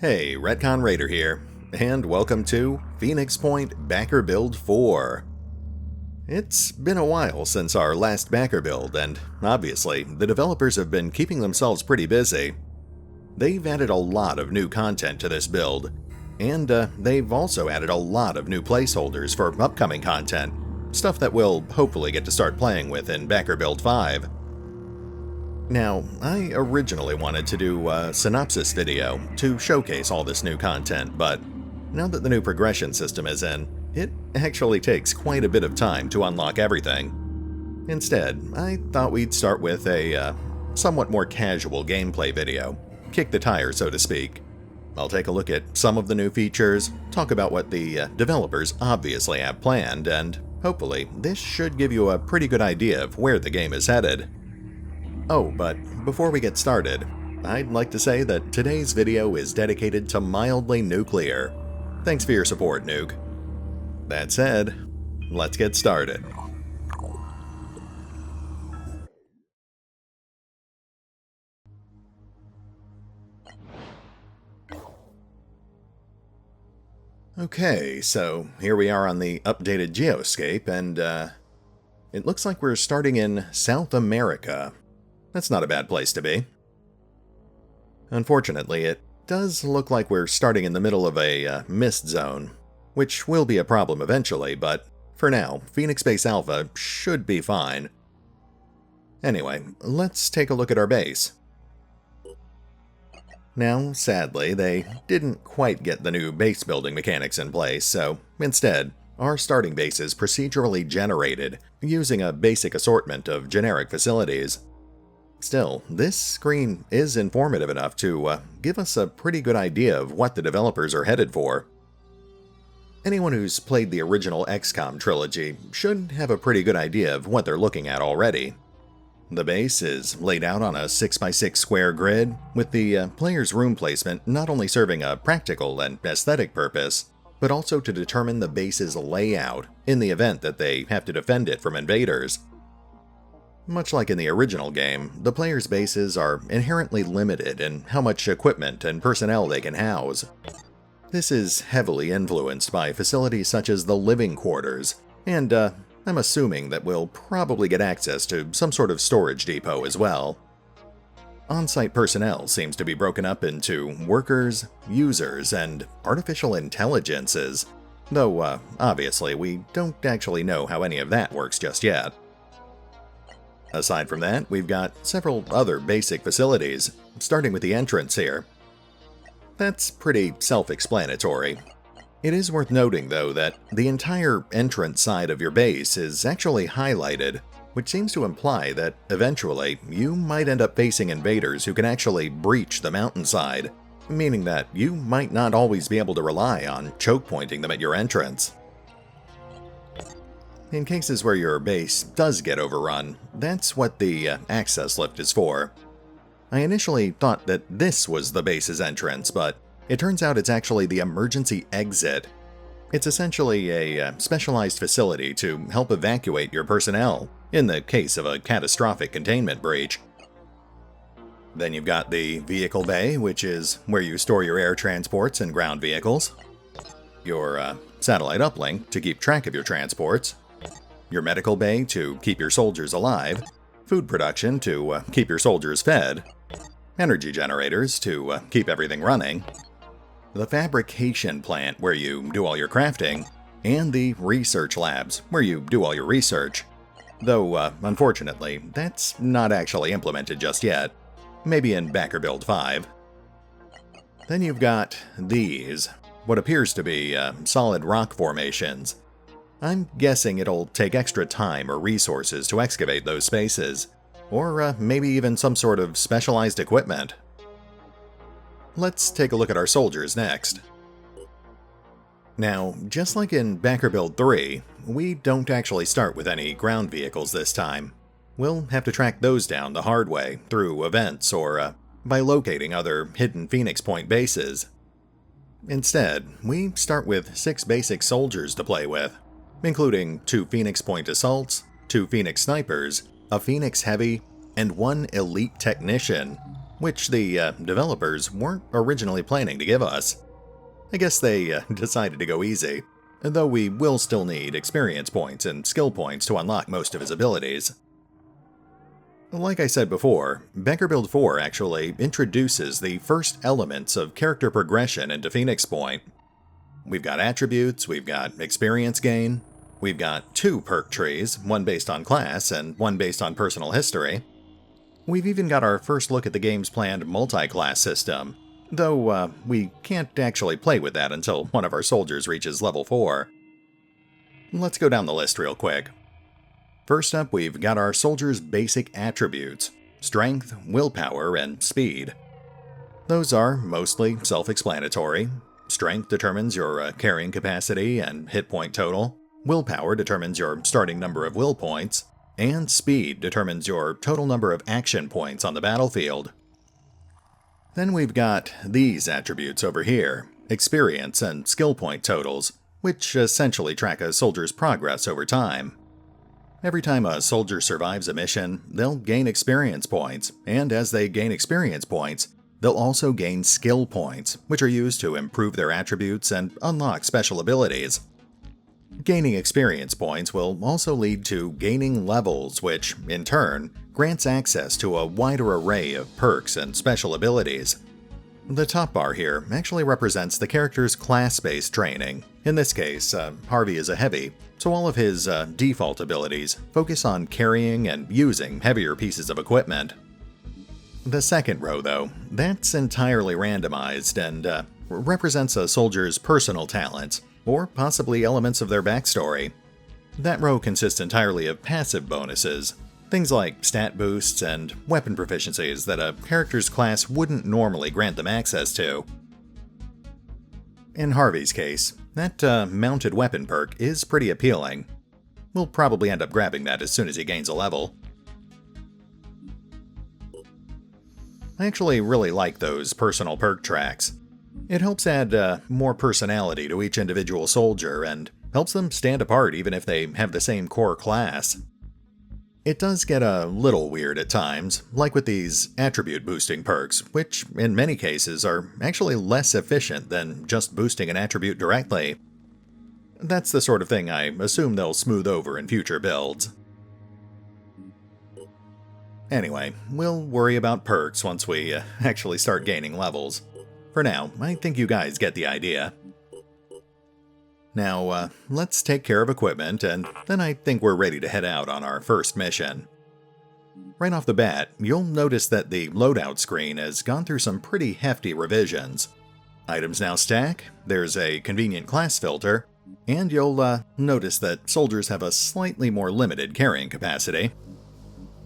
Hey, Retcon Raider here, and welcome to Phoenix Point Backer Build 4. It's been a while since our last backer build, and obviously, the developers have been keeping themselves pretty busy. They've added a lot of new content to this build, and they've also added a lot of new placeholders for upcoming content, stuff that we'll hopefully get to start playing with in Backer Build 5. Now, I originally wanted to do a synopsis video to showcase all this new content, but now that the new progression system is in, it actually takes quite a bit of time to unlock everything. Instead, I thought we'd start with a somewhat more casual gameplay video, kick the tires so to speak. I'll take a look at some of the new features, talk about what the developers obviously have planned, and hopefully this should give you a pretty good idea of where the game is headed. Oh, but before we get started, I'd like to say that today's video is dedicated to Mildly Nuclear. Thanks for your support, Nuke. That said, let's get started. Okay, so here we are on the updated geoscape, and it looks like we're starting in South America. That's not a bad place to be. Unfortunately, it does look like we're starting in the middle of a mist zone, which will be a problem eventually, but for now, Phoenix Base Alpha should be fine. Anyway, let's take a look at our base. Now, sadly, they didn't quite get the new base building mechanics in place, so instead, our starting base is procedurally generated using a basic assortment of generic facilities. Still, this screen is informative enough to give us a pretty good idea of what the developers are headed for. Anyone who's played the original XCOM trilogy should have a pretty good idea of what they're looking at already. The base is laid out on a 6x6 square grid, with the player's room placement not only serving a practical and aesthetic purpose, but also to determine the base's layout in the event that they have to defend it from invaders. Much like in the original game, the player's bases are inherently limited in how much equipment and personnel they can house. This is heavily influenced by facilities such as the living quarters, and I'm assuming that we'll probably get access to some sort of storage depot as well. On-site personnel seems to be broken up into workers, users, and artificial intelligences, though obviously we don't actually know how any of that works just yet. Aside from that, we've got several other basic facilities, starting with the entrance here. That's pretty self-explanatory. It is worth noting, though, that the entire entrance side of your base is actually highlighted, which seems to imply that eventually you might end up facing invaders who can actually breach the mountainside, meaning that you might not always be able to rely on choke pointing them at your entrance. In cases where your base does get overrun, that's what the access lift is for. I initially thought that this was the base's entrance, but it turns out it's actually the emergency exit. It's essentially a specialized facility to help evacuate your personnel in the case of a catastrophic containment breach. Then you've got the vehicle bay, which is where you store your air transports and ground vehicles, your satellite uplink to keep track of your transports, your medical bay to keep your soldiers alive, food production to keep your soldiers fed, energy generators to keep everything running, the fabrication plant where you do all your crafting, and the research labs where you do all your research. Though, unfortunately, that's not actually implemented just yet. Maybe in Backer Build 5. Then you've got these, what appears to be solid rock formations. I'm guessing it'll take extra time or resources to excavate those spaces, or maybe even some sort of specialized equipment. Let's take a look at our soldiers next. Now, just like in Backer Build 3, we don't actually start with any ground vehicles this time. We'll have to track those down the hard way, through events or by locating other hidden Phoenix Point bases. Instead, we start with 6 basic soldiers to play with, including 2 Phoenix Point assaults, 2 Phoenix snipers, a Phoenix heavy, and 1 elite technician. which the developers weren't originally planning to give us. I guess they decided to go easy, though we will still need experience points and skill points to unlock most of his abilities. Like I said before, Becker Build 4 actually introduces the first elements of character progression into Phoenix Point. We've got attributes, we've got experience gain, we've got 2 perk trees, one based on class and one based on personal history. We've even got our first look at the game's planned multi-class system, though we can't actually play with that until one of our soldiers reaches level 4. Let's go down the list real quick. First up, we've got our soldiers' basic attributes: strength, willpower, and speed. Those are mostly self-explanatory. Strength determines your carrying capacity and hit point total, willpower determines your starting number of will points, and speed determines your total number of action points on the battlefield. Then we've got these attributes over here: experience and skill point totals, which essentially track a soldier's progress over time. Every time a soldier survives a mission, they'll gain experience points, and as they gain experience points, they'll also gain skill points, which are used to improve their attributes and unlock special abilities. Gaining experience points will also lead to gaining levels, which, in turn, grants access to a wider array of perks and special abilities. The top bar here actually represents the character's class-based training. In this case, Harvey is a heavy, so all of his default abilities focus on carrying and using heavier pieces of equipment. The second row, though, that's entirely randomized and represents a soldier's personal talents, or possibly elements of their backstory. That row consists entirely of passive bonuses, things like stat boosts and weapon proficiencies that a character's class wouldn't normally grant them access to. In Harvey's case, that mounted weapon perk is pretty appealing. We'll probably end up grabbing that as soon as he gains a level. I actually really like those personal perk tracks. It helps add more personality to each individual soldier and helps them stand apart even if they have the same core class. It does get a little weird at times, like with these attribute boosting perks, which in many cases are actually less efficient than just boosting an attribute directly. That's the sort of thing I assume they'll smooth over in future builds. Anyway, we'll worry about perks once we actually start gaining levels. For now, I think you guys get the idea. Now, let's take care of equipment, and then I think we're ready to head out on our first mission. Right off the bat, you'll notice that the loadout screen has gone through some pretty hefty revisions. Items now stack, there's a convenient class filter, and you'll notice that soldiers have a slightly more limited carrying capacity.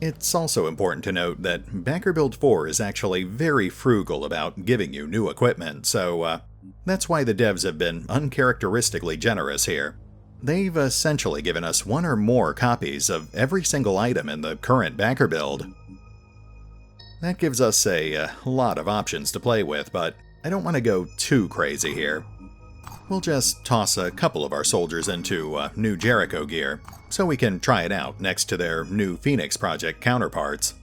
It's also important to note that Becker Build 4 is actually very frugal about giving you new equipment, so that's why the devs have been uncharacteristically generous here. They've essentially given us one or more copies of every single item in the current Becker build. That gives us a lot of options to play with, but I don't want to go too crazy here. We'll just toss a couple of our soldiers into new Jericho gear, so we can try it out next to their new Phoenix Project counterparts.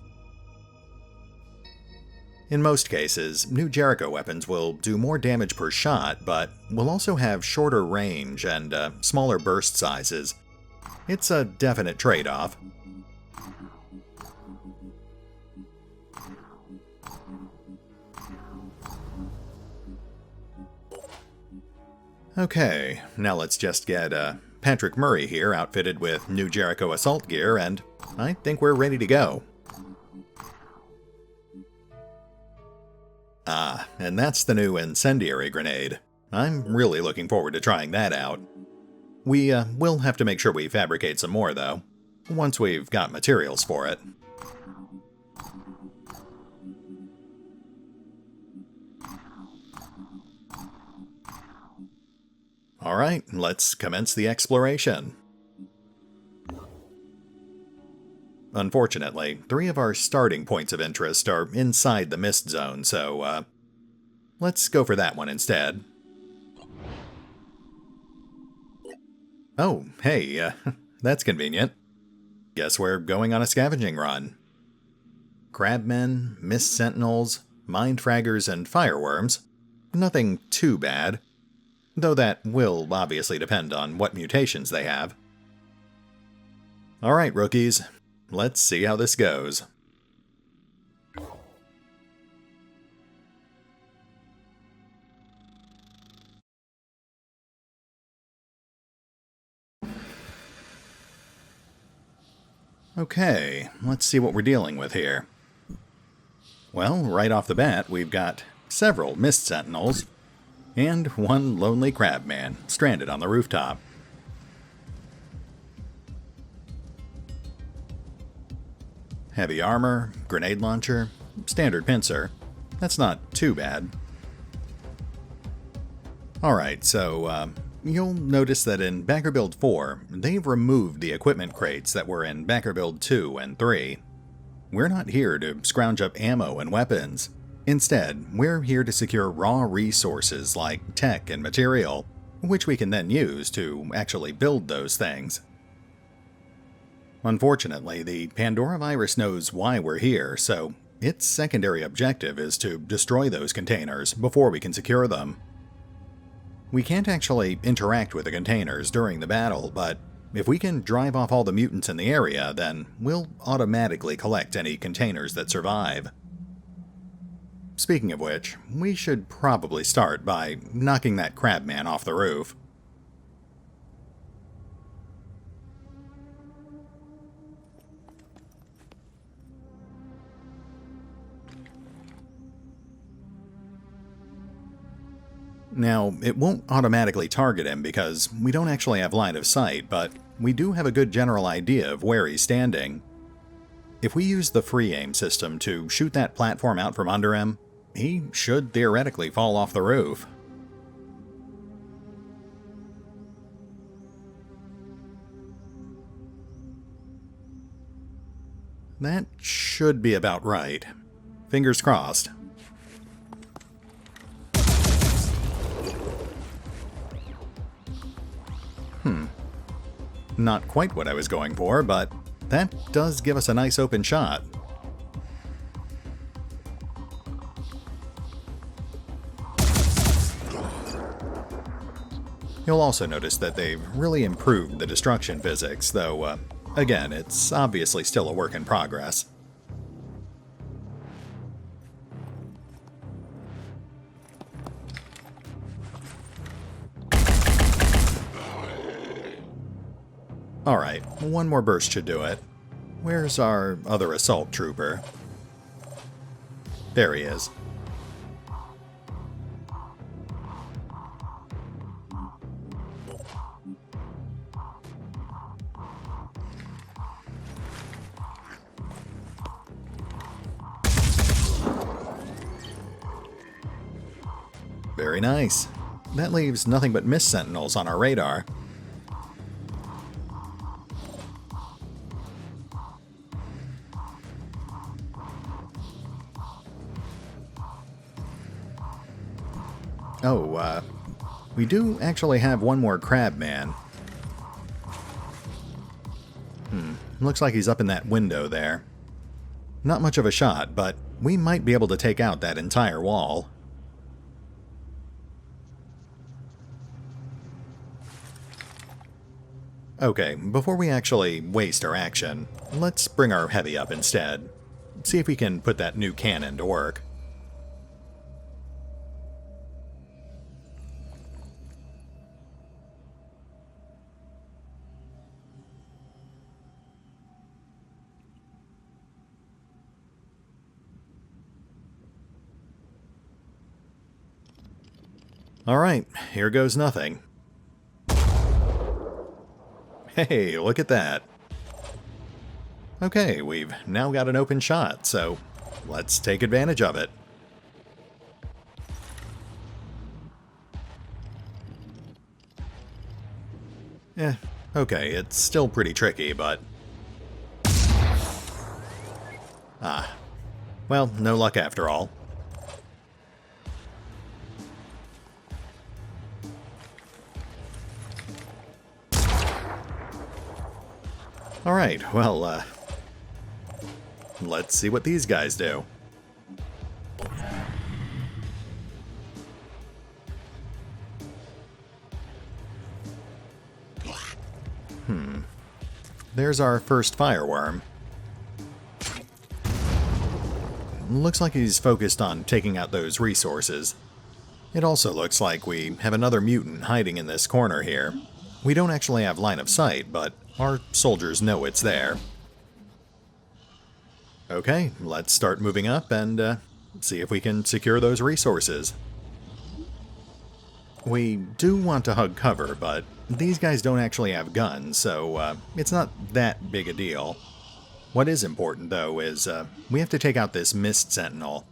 In most cases, new Jericho weapons will do more damage per shot, but will also have shorter range and smaller burst sizes. It's a definite trade-off. Okay, now let's just get Patrick Murray here outfitted with new Jericho assault gear, and I think we're ready to go. Ah, and that's the new incendiary grenade. I'm really looking forward to trying that out. We will have to make sure we fabricate some more, though, once we've got materials for it. Alright, let's commence the exploration. Unfortunately, 3 of our starting points of interest are inside the mist zone, so let's go for that one instead. Oh, hey, that's convenient. Guess we're going on a scavenging run. crabmen, mist sentinels, mind fraggers, and fireworms. Nothing too bad, though that will obviously depend on what mutations they have. Alright, rookies, let's see how this goes. Okay, let's see what we're dealing with here. Well, right off the bat, we've got several mist sentinels and one lonely crabman stranded on the rooftop. Heavy armor, grenade launcher, standard pincer. That's not too bad. Alright, so you'll notice that in Backer Build 4, they've removed the equipment crates that were in Backer Build 2 and 3. We're not here to scrounge up ammo and weapons. Instead, we're here to secure raw resources like tech and material, which we can then use to actually build those things. Unfortunately, the Pandora virus knows why we're here, so its secondary objective is to destroy those containers before we can secure them. We can't actually interact with the containers during the battle, but if we can drive off all the mutants in the area, then we'll automatically collect any containers that survive. Speaking of which, we should probably start by knocking that crabman off the roof. Now, it won't automatically target him because we don't actually have line of sight, but we do have a good general idea of where he's standing. If we use the free aim system to shoot that platform out from under him, he should theoretically fall off the roof. That should be about right. Fingers crossed. Not quite what I was going for, but that does give us a nice open shot. You'll also notice that they've really improved the destruction physics, though, again, it's obviously still a work in progress. Alright, one more burst should do it. Where's our other assault trooper? There he is. Very nice. That leaves nothing but mist sentinels on our radar. Oh, we do actually have one more crabman. Looks like he's up in that window there. Not much of a shot, but we might be able to take out that entire wall. Okay, before we actually waste our action, let's bring our heavy up instead. See if we can put that new cannon to work. Alright, here goes nothing. Hey, look at that. Okay, we've now got an open shot, so let's take advantage of it. Okay, it's still pretty tricky, but... well, no luck after all. Alright, well, let's see what these guys do. There's our first fireworm. Looks like he's focused on taking out those resources. It also looks like we have another mutant hiding in this corner here. We don't actually have line of sight, but our soldiers know it's there. Okay, let's start moving up and see if we can secure those resources. We do want to hug cover, but these guys don't actually have guns, so it's not that big a deal. What is important, though, is we have to take out this mist sentinel.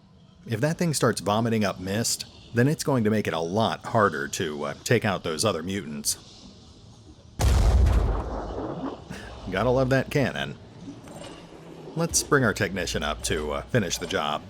If that thing starts vomiting up mist, then it's going to make it a lot harder to take out those other mutants. Gotta love that cannon. Let's bring our technician up to finish the job.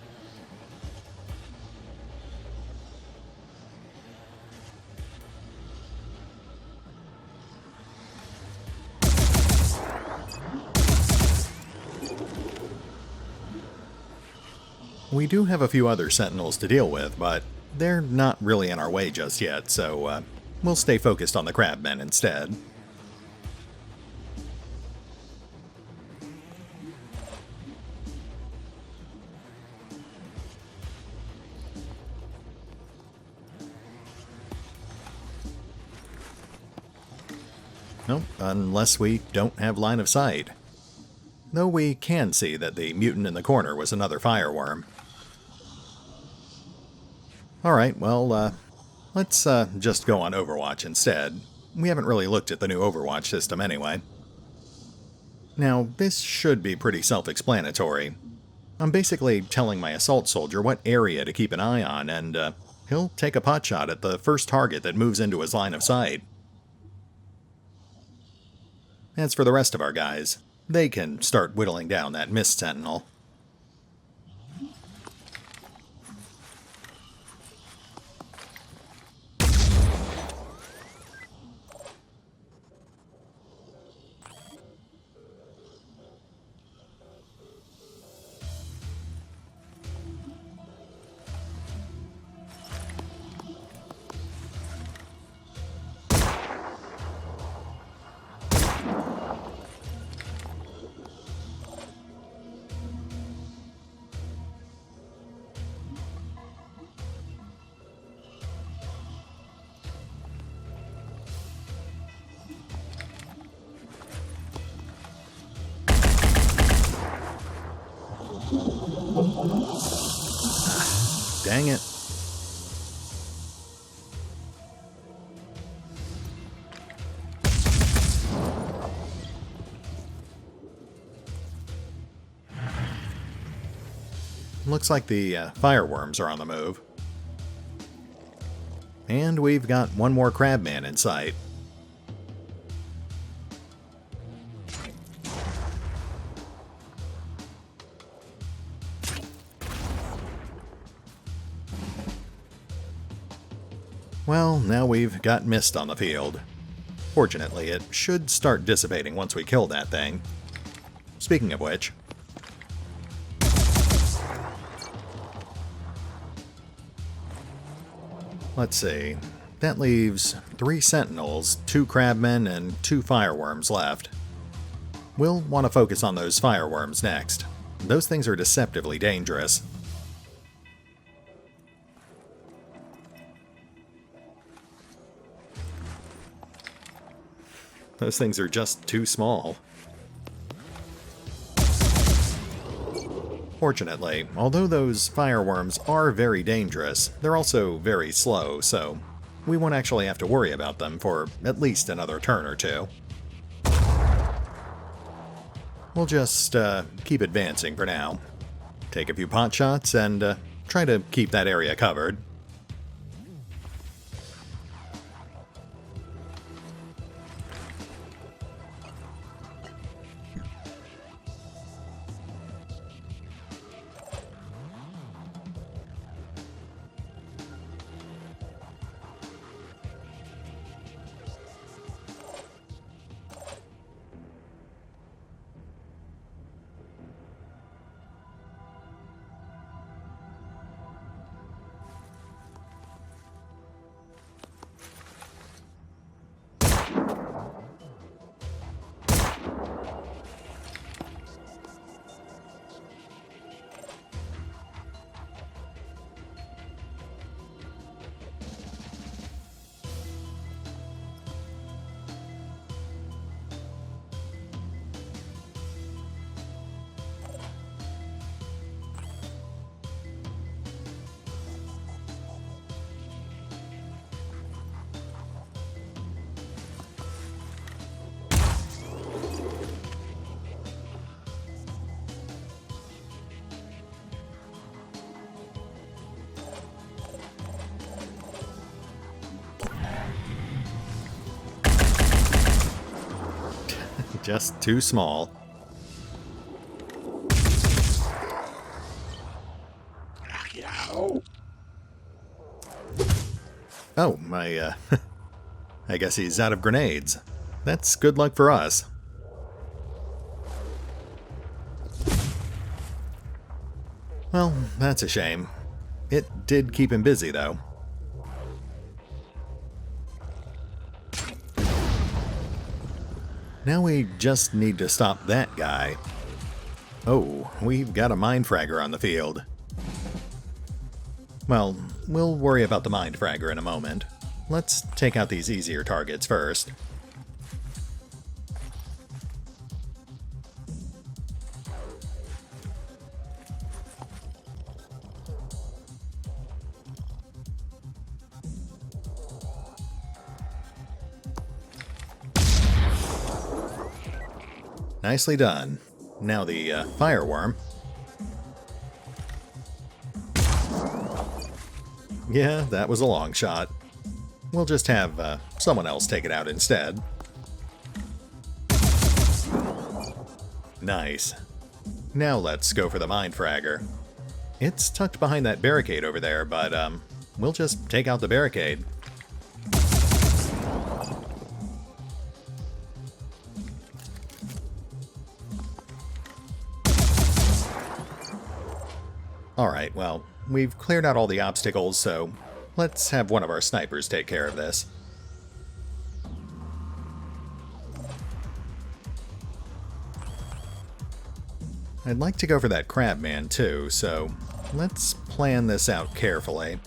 We do have a few other sentinels to deal with, but they're not really in our way just yet, so we'll stay focused on the crabmen instead. Nope, unless we don't have line of sight. Though we can see that the mutant in the corner was another fireworm. Alright, well, let's just go on Overwatch instead. We haven't really looked at the new Overwatch system anyway. Now, this should be pretty self-explanatory. I'm basically telling my assault soldier what area to keep an eye on, and he'll take a potshot at the first target that moves into his line of sight. As for the rest of our guys, they can start whittling down that mist sentinel. Dang it. Looks like the fireworms are on the move. And we've got one more crabman in sight. Well, now we've got mist on the field. Fortunately, it should start dissipating once we kill that thing. Speaking of which... let's see. That leaves 3 sentinels, 2 crabmen, and 2 fireworms left. We'll want to focus on those fireworms next. Those things are deceptively dangerous. Those things are just too small. Fortunately, although those fireworms are very dangerous, they're also very slow, so we won't actually have to worry about them for at least another turn or two. We'll just keep advancing for now. Take a few pot shots and try to keep that area covered. just too small. Oh, I guess he's out of grenades. That's good luck for us. Well, that's a shame. It did keep him busy, though. Now we just need to stop that guy. Oh, we've got a mind fragger on the field. Well, we'll worry about the mind fragger in a moment. Let's take out these easier targets first. Nicely done. Now the fireworm. Yeah, that was a long shot. We'll just have someone else take it out instead. Nice. Now let's go for the mind fragger. It's tucked behind that barricade over there, but we'll just take out the barricade. Alright, well, we've cleared out all the obstacles, so let's have one of our snipers take care of this. I'd like to go for that crabman too, so let's plan this out carefully.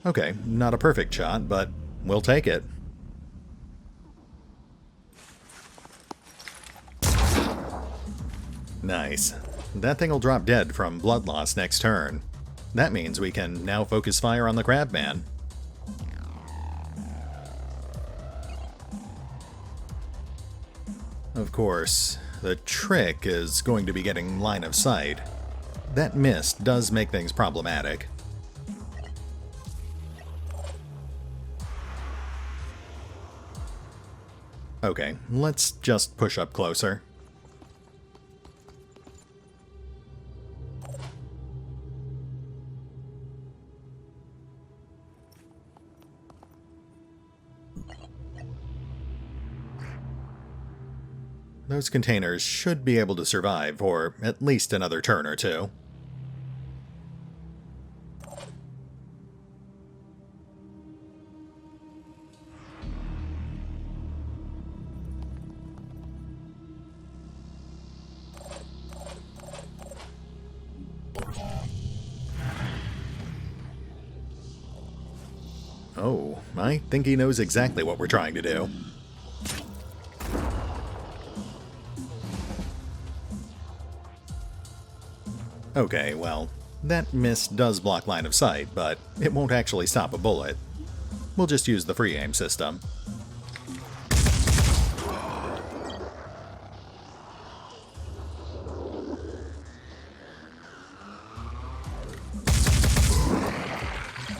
Okay, not a perfect shot, but we'll take it. Nice. That thing will drop dead from blood loss next turn. That means we can now focus fire on the crabman. Of course, the trick is going to be getting line of sight. That mist does make things problematic. Okay, let's just push up closer. Those containers should be able to survive for at least another turn or two. Oh, I think he knows exactly what we're trying to do. Okay, well, that mist does block line of sight, but it won't actually stop a bullet. We'll just use the free aim system.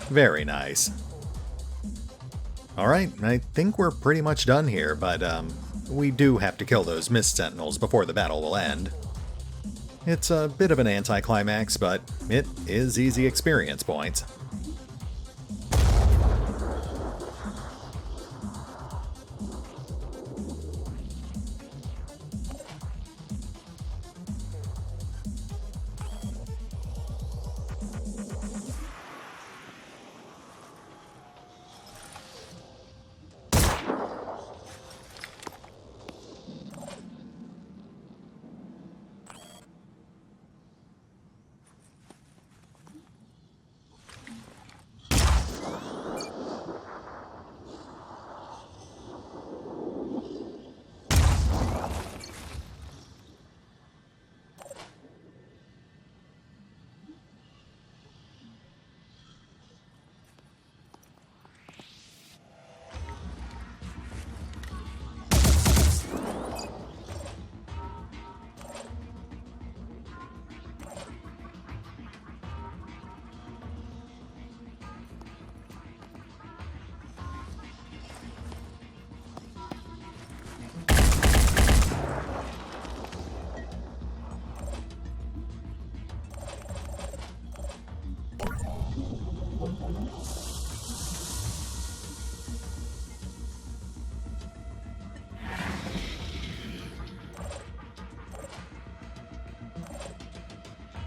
Very nice. Alright, I think we're pretty much done here, but we do have to kill those mist sentinels before the battle will end. It's a bit of an anticlimax, but it is easy experience points.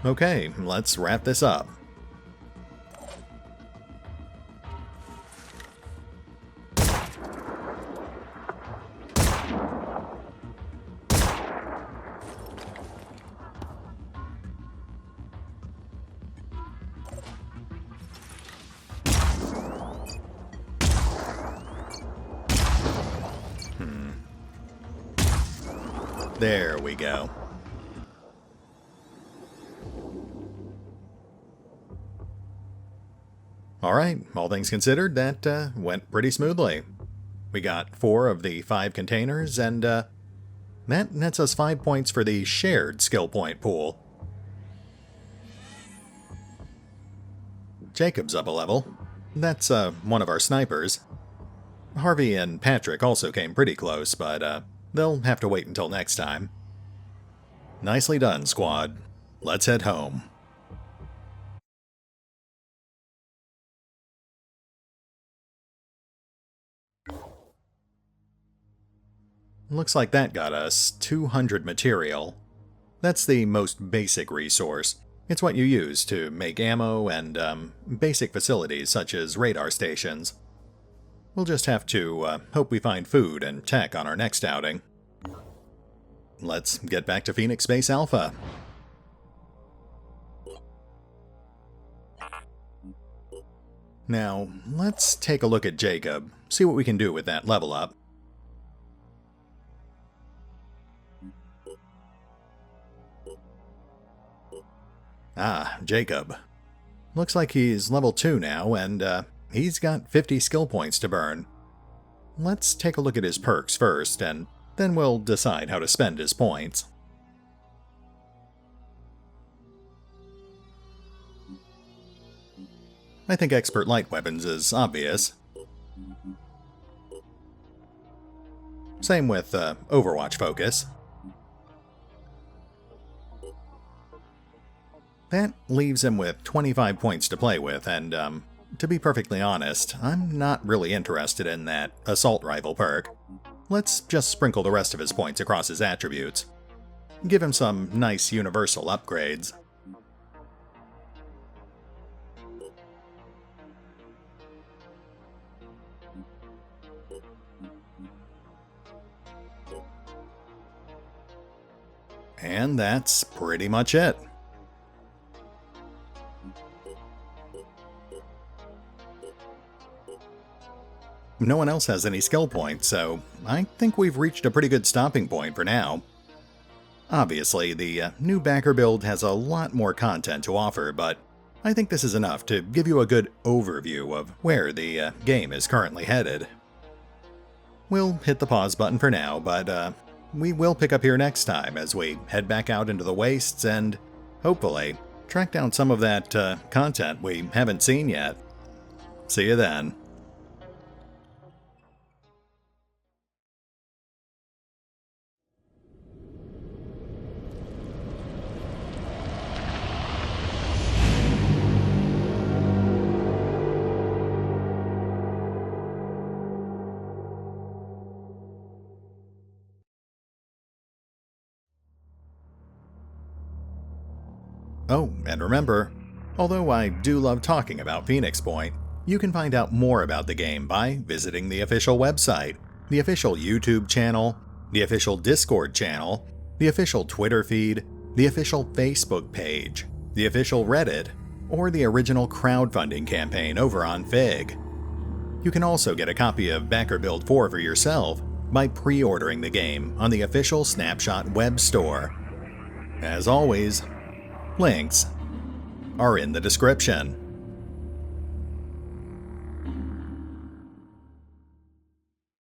Okay, let's wrap this up. There we go. Alright, all things considered, that went pretty smoothly. We got 4 of the 5 containers, and that nets us 5 points for the shared skill point pool. Jacob's up a level. That's one of our snipers. Harvey and Patrick also came pretty close, but they'll have to wait until next time. Nicely done, squad. Let's head home. Looks like that got us 200 material. That's the most basic resource. It's what you use to make ammo and basic facilities such as radar stations. We'll just have to hope we find food and tech on our next outing. Let's get back to Phoenix Base Alpha. Now, let's take a look at Jacob, see what we can do with that level up. Ah, Jacob. Looks like he's level 2 now, and he's got 50 skill points to burn. Let's take a look at his perks first, and then we'll decide how to spend his points. I think Expert Light Weapons is obvious. Same with Overwatch Focus. That leaves him with 25 points to play with, and to be perfectly honest, I'm not really interested in that Assault Rifle perk. Let's just sprinkle the rest of his points across his attributes. Give him some nice universal upgrades. And that's pretty much it. No one else has any skill points, so I think we've reached a pretty good stopping point for now. Obviously, the new backer build has a lot more content to offer, but I think this is enough to give you a good overview of where the game is currently headed. We'll hit the pause button for now, but we will pick up here next time as we head back out into the wastes and, hopefully, track down some of that content we haven't seen yet. See you then. Oh, and remember, although I do love talking about Phoenix Point, you can find out more about the game by visiting the official website, the official YouTube channel, the official Discord channel, the official Twitter feed, the official Facebook page, the official Reddit, or the original crowdfunding campaign over on Fig. You can also get a copy of Backer Build 4 for yourself by pre-ordering the game on the official Snapshot web store. As always, links are in the description.